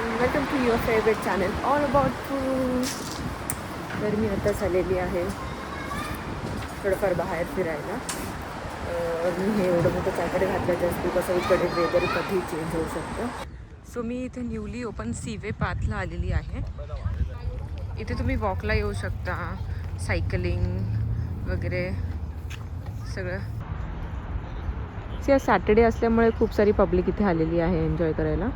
Morning, welcome to your favourite channel all about food. तर मी आता झालेली आहे थोडंफार बाहेर फिरायला. मी हे एवढं मोठं चाकडे घातलं जस्ट बिकॉज इकडे वेदर कधी चेंज होऊ शकतं. सो मी इथे न्यूली ओपन सीवे पाथला आलेली आहे. इथे तुम्ही वॉकला येऊ शकता, सायकलिंग वगैरे सगळं. सॅटर्डे असल्यामुळे खूप सारी पब्लिक इथे आलेली आहे एन्जॉय करायला.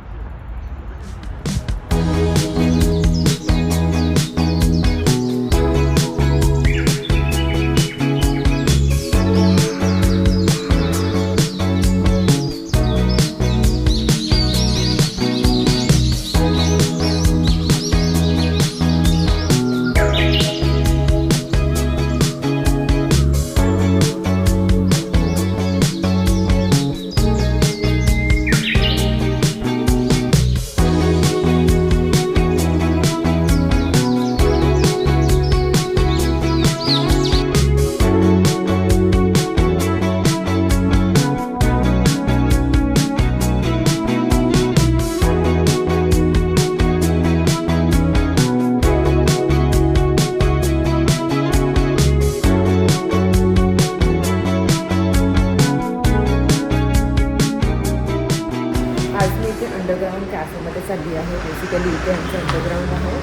अंडरग्राउंड कॅफेमध्ये चालली आहे. बेसिकली इथे आमचं अंडरग्राउंड आहे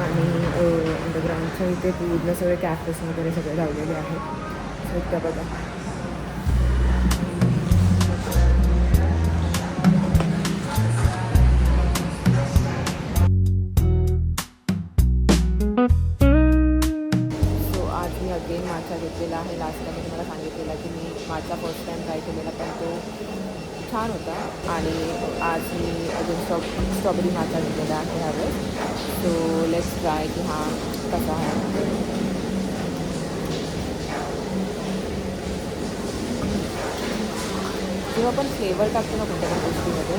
आणि अंडरग्राउंडच्या इथे पूर्ण सगळे कॅफेस वगैरे सगळे लावलेले आहेत. एकदा बघा. सो आज मी अगेन माचा घेतलेला आहे. लास्ट टाइम मी तुम्हाला सांगितलेला की मी माचा फर्स्ट टाइम ट्राय केलेला, पण तो छान होता. आणि आज मी अजून स्ट्रॉबेरी माचा घेतलेला आहे ह्यावेळेस. सो लेट्स ट्राय की हा कसा आहे. जेव्हा आपण फ्लेवर टाकतो ना कोणत्या पण गोष्टीमध्ये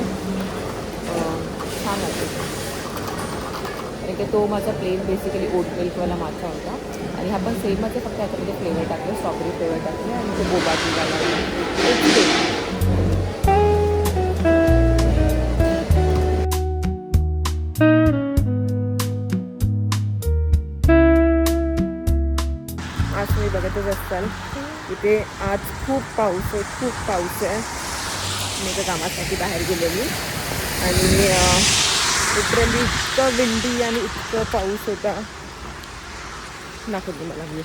छान वाटते. कारण की तो माझा प्लेन बेसिकली ओट मिल्कवाला माचा होता आणि हा पण सेमच आहे, फक्त याच्यामध्ये फ्लेवर टाकले, स्ट्रॉबेरी फ्लेवर टाकले आणि तो बोबा टीवाला. आज तुम्ही बघतच असाल इथे आज खूप पाऊस आहे. मी एका कामासाठी बाहेर गेलेली आणि लिटरली इतकं विंडी आणि इतकं पाऊस होता नाखवली मला व्ह्यू.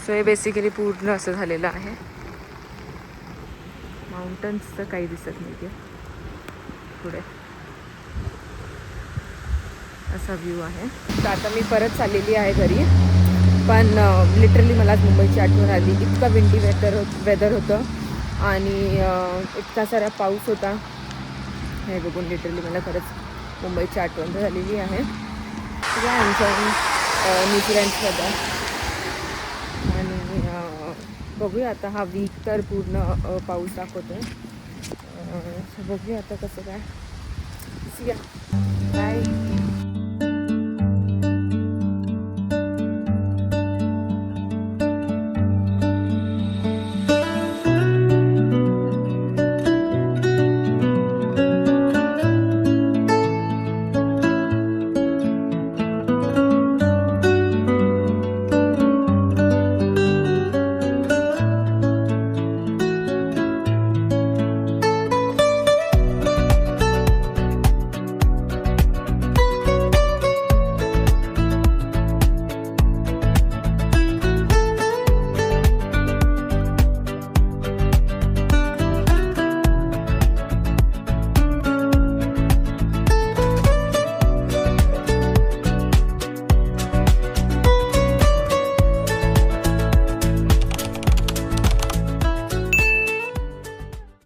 सो हे बेसिकली पूर्ण असं झालेलं आहे. माउंटन्सचं काही दिसत नाही आहे पुढे. असा व्ह्यू आहे. तर आता मी परत चाललेली आहे घरी, पण लिटरली मला आज मुंबईची आठवण आली. इतका विंडी वेदर होतं आणि इतका सारा पाऊस होता. हे बघून लिटरली मला खरंच मुंबईची आठवण झालेली आहे. सगळ्या एन्जॉयिंग न्यूझीलँडमध्ये. आणि बघूया आता हा वीक तर पूर्ण पाऊस दाखवतो आहे. बघूया आता कसं काय. बाय.